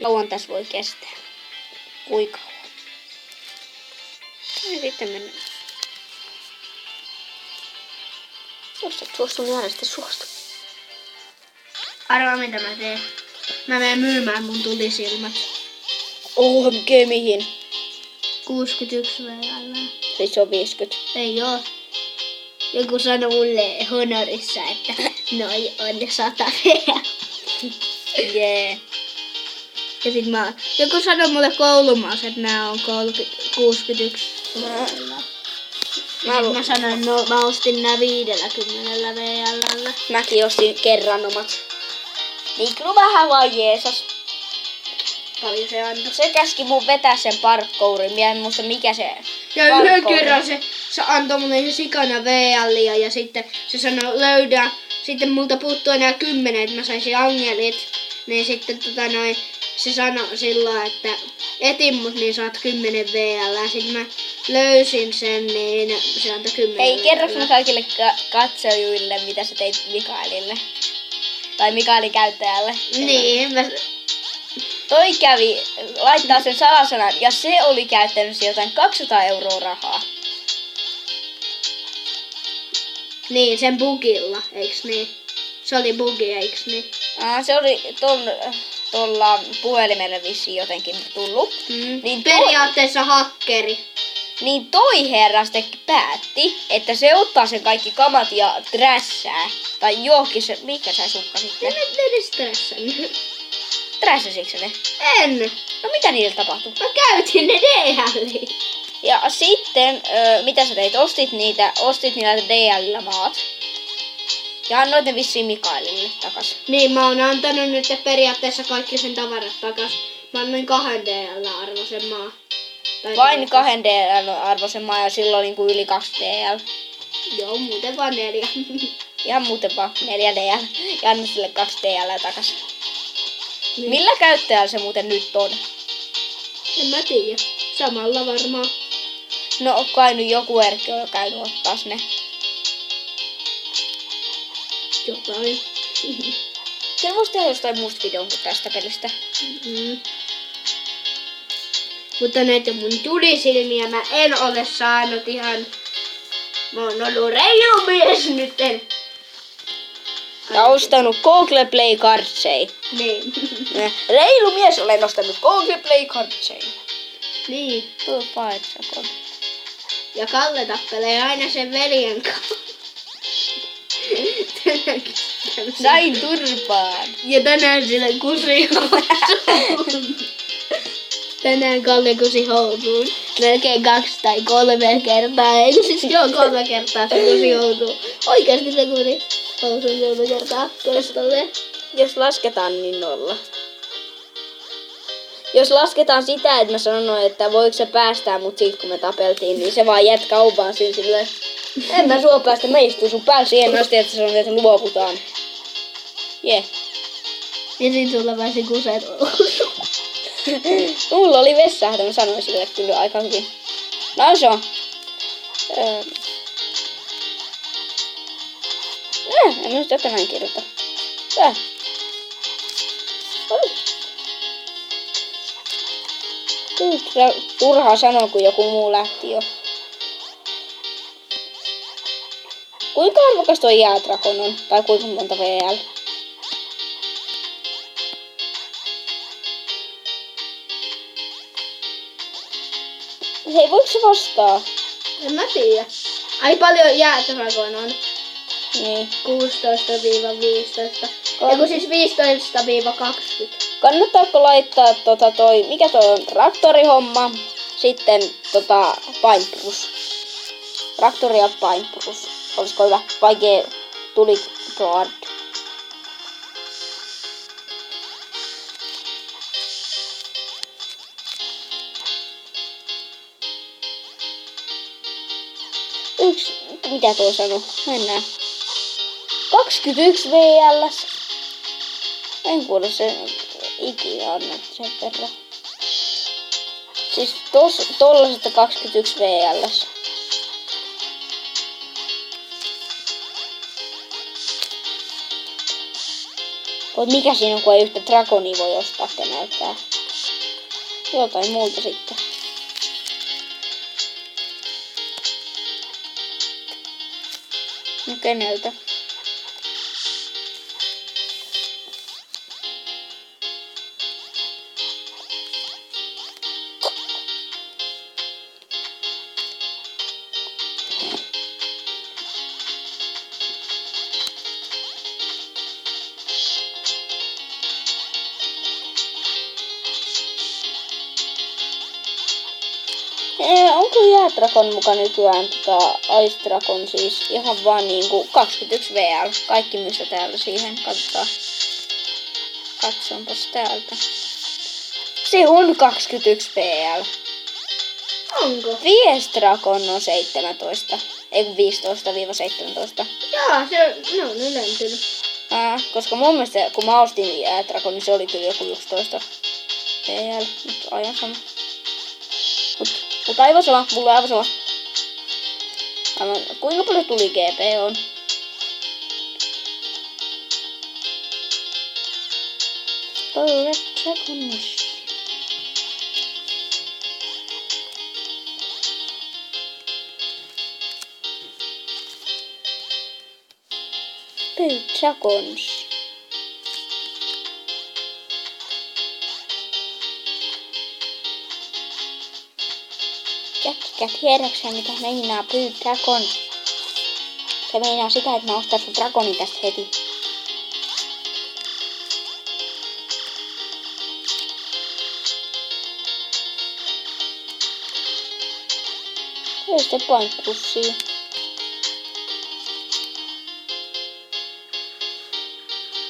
Kauan tässä voi kestää. Kuinka kauan? Ja sitten mennään. Jos et suostu, niin älä sitten suostu. Arvaa mitä mä teen. Mä menen myymään mun tulisilmät. OMG, mihin? 61 VL. Siis se on 50. Ei oo. Joku sanoi mulle honorissa, että noi on 100 VL. Jee. Ja sit joku sanoi mulle koulumaassa, että nää on 61 VL. Mä sanoin, no mä ostin nää 50 VL. Mäkin ostin kerran omat. Miklu vähän vaan jeesas. Paljon se antoi. Se käski mun vetää sen parkkourin. Mä en muista mikä se Ja yhden parkkouri. kerran se antoi mulle ihan sikana VL:iä ja sitten se sanoi löydä. Sitten multa puuttuu enää 10, että mä saisin angelit. Niin sitten se sanoi silloin, että etin mut niin saat 10 VL. Sitten mä löysin sen, niin se antoi 10 Hei, VL. kerroks mä kaikille katsojille, mitä sä teit Mikaelille? Tai Mikaelin käyttäjälle? Niin, Toi kävi laittaa sen salasanan ja se oli käyttänyt se jotain 200 € rahaa. niin sen bugilla, eiks niin? Se oli bugi, eiks niin? Se oli tuolla puhelimelle vissiin jotenkin tullut. Niin Periaatteessa hakkeri. Niin toi herra sitten päätti, että se ottaa sen kaikki kamat ja trässää. Tai johonkin se, mikä sä sukka sitten? En nyt edes stressannut. Trässäsitkö ne? En. No mitä niille tapahtui? Mä käytin ne DL:iin. Ja sitten, mitä sä teit? Ostit niillä DL:llä maat. Ja annoit ne vissiin Mikaelille takas. Niin, mä oon antanut nyt periaatteessa kaikki sen tavarat takas. Mä annoin 2 DL-arvoisen maa. Tai Vain 2 DL-arvoisen maa ja silloin niinku yli 2 DL. Joo, muuten vaan 4. Ihan muuten vaan 4 DL. Ja anna sille 2 DL takas. Niin. Millä käyttäjällä se muuten nyt on? En mä tiedä. Samalla varmaan. No kai nyt joku Erkki on käynyt ottaas ne. Jotain. Se voisi tehdä jostain muusta videon kuin tästä pelistä. Mutta näitä mun tulisilmiä mä en ole saanut ihan... Mä oon ollut reilu mies nytten. Ja ostanut Google Play Cardsei. Niin. Reilu mies, olen ostanut Google Play Cardsei. Niin. Tuo paitsakon. Ja Kalle tappelee aina sen veljen kanssa. Sain turpaan. Ja tänään sille kusi housuun. Tänään Kalle kusi housuun. Melkein 2 tai 3 kertaa. Eikö siis joo 3 kertaa se kusi housuun. Oikeasti se kusi housuun 3 kertaa. Toistolle. Jos lasketaan, niin 0. Jos lasketaan sitä, että mä sanoin, että voiko se päästää mut siitä, kun me tapeltiin, niin se vaan jät kaupaan siinä silleen. En mä sua päästä, mä istuin sun päällä siihen asti, että sanoin, että luovutaan. Jee. Ja sit sulla pääsi kuseet housuun. Mulla oli vessahto, mä sanoin sille kyllä aika hyvin. No se on. En minusta tätä näin kirjoita. Turhaa sanoa, kun joku muu lähti jo. Kuinka arvokas toi jäädrakon on? Tai kuinka monta VL? Hei, voiko se vastaa? En mä tiedä. Ai paljon jäädrakon on. Niin. 16-15. Eiku siis 15-20. Kannattaako laittaa mikä toi on, traktorihomma, sitten painprus. Traktori ja painprus. Olisiko hyvä? Vaikea tuli guard. Mitä tuo sanoo? Mennään. 21 VL. En kuule sen ikinä anna sen verran. Siis tollasesta 21 VL. Mut mikä siinä on, kun ei yhtä dragonia voi ostaa keneltään? Jotain muuta sitten. No keneltä? Onko jäädrakon mukaan nykyään Ice Dragon siis ihan vaan niinku 21 VL. Kaikki mistä täällä siihen. Katsotaan. Katsonpas täältä. Se on 21 VL. Onko? Fierce Dragon on 17. Ei kun 15-17. Jaa, ne on ylentynyt. Koska mun mielestä kun mä ostin jäädrakon, niin se oli kyllä joku 11 VL. Mut aivan sama. Mutta aivan sama, mulla on aivan sama. Kuinka paljon tuli GP on? Red Dragons. Red Dragons. Jätkä, tiedäksä mitä meinaa Blue Dragon? Se meinaa sitä, että mä ostan sun dragonin tästä heti. Ei sitä point pussia.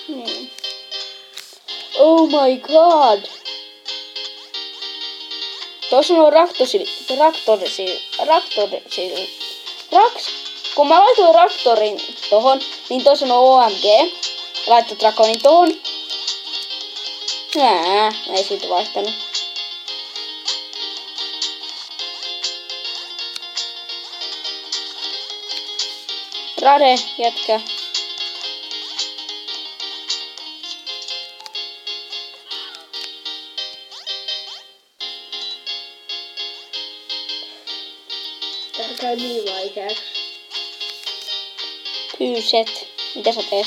Niin. Oh my god! Tuossa on kun mä laitoin Raktorin tohon, niin tuossa on OMG. Laitto Dragonin tohon. Ei siitä vaihtanut. Rade, jätkä. Tää käy niin vaikeaksi. Pyyset. Mitä sä teet?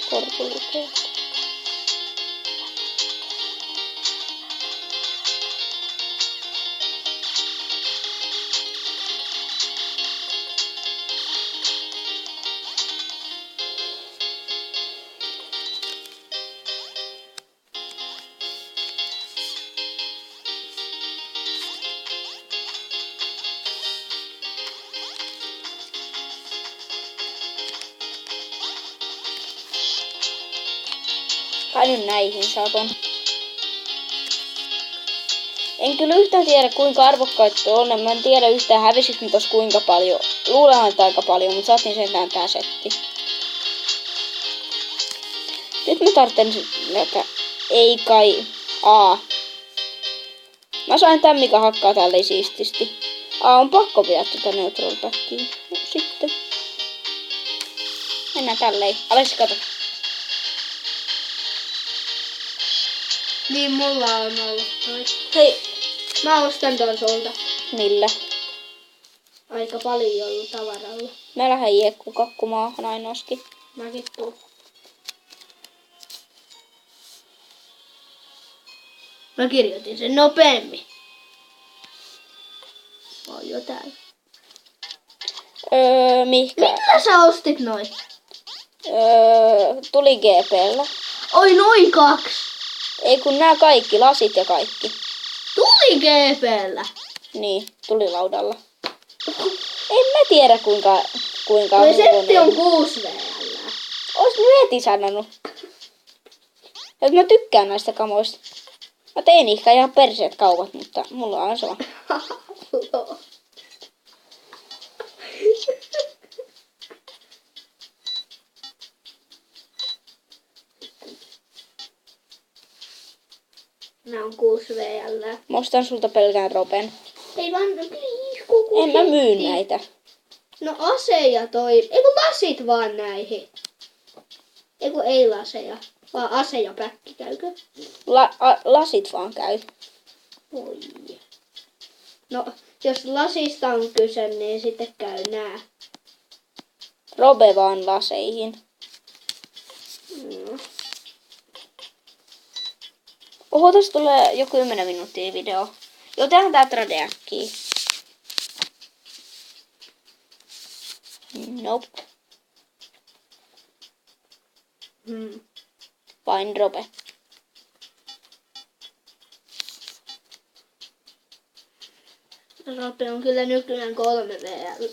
Korpulukeet. Kai nyt näihin saton. En kyllä yhtään tiedä kuinka arvokkaita on. Mä en tiedä yhtään hävisikö tos kuinka paljon. Luulen, että aika paljon, mutta saatiin sentään tää setti. Nyt mä tarvitsen näitä. Ei kai. Mä sain tän mikä hakkaa tälleen siististi. On pakko pitää tuota neutral packia. No sitten. Mennään tälleen. Aleksi kato. Niin mulla on ollut toi. Hei. Mä ostan ton sulta. Millä? Aika paljon ollut tavaralla. Mä lähden jekkukakkumaahan ainoaskin. Mäkin tuun. Mä kirjoitin sen nopeammin. Mä oon jo täällä. Mihkä? Millä sä ostit noin? Tuli GP:llä. Oi noin 2. Ei kun nää kaikki, lasit ja kaikki. Tuli GP:llä. Niin, tuli laudalla. En mä tiedä kuinka Toi setti on 6 VL. Ois nyt heti sanonut. Et mä tykkään näistä kamoista. Mä tein ehkä ihan perseet kaupat, mutta mulla on sama. Nää on 6 VL. Mä ostan sulta pelkään ropen. Ei vaan please, joku En mä myy hitti. näitä. No aseja toi. Eiku lasit vaan näihin. Eiku ei laseja. Vaan aseja päkki käykö? Lasit vaan käy. Oi. No, jos lasista on kyse, niin sitten käy nää. Robe vaan laseihin. Mm. Oho, tässä tulee jo 10 minuuttia video. Joten tää tradeakki. Nope. Mm. Vain Robe. Rope on kyllä nykyään 3 VL.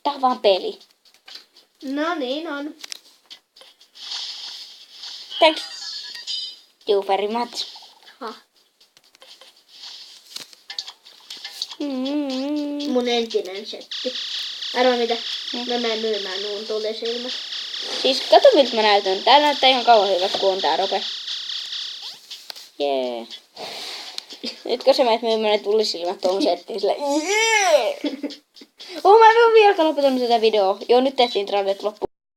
Tää on vaan peli. No niin on. Thanks. You very much. Ha. Mm. Mun entinen setti. Arvaa mitä? Mä menen myymään nuun tulisilmät. Siis kato miltä mä näytän. Tää näyttää ihan kauan hyvältä, kun on tää Robe. Jee. Nyt kun sä menet myymään ne tulisilmät tuohon settiin sille. Jee! Oh, mä en ole vielä lopettanut tätä videoa. Joo, nyt tehtiin tradet loppu.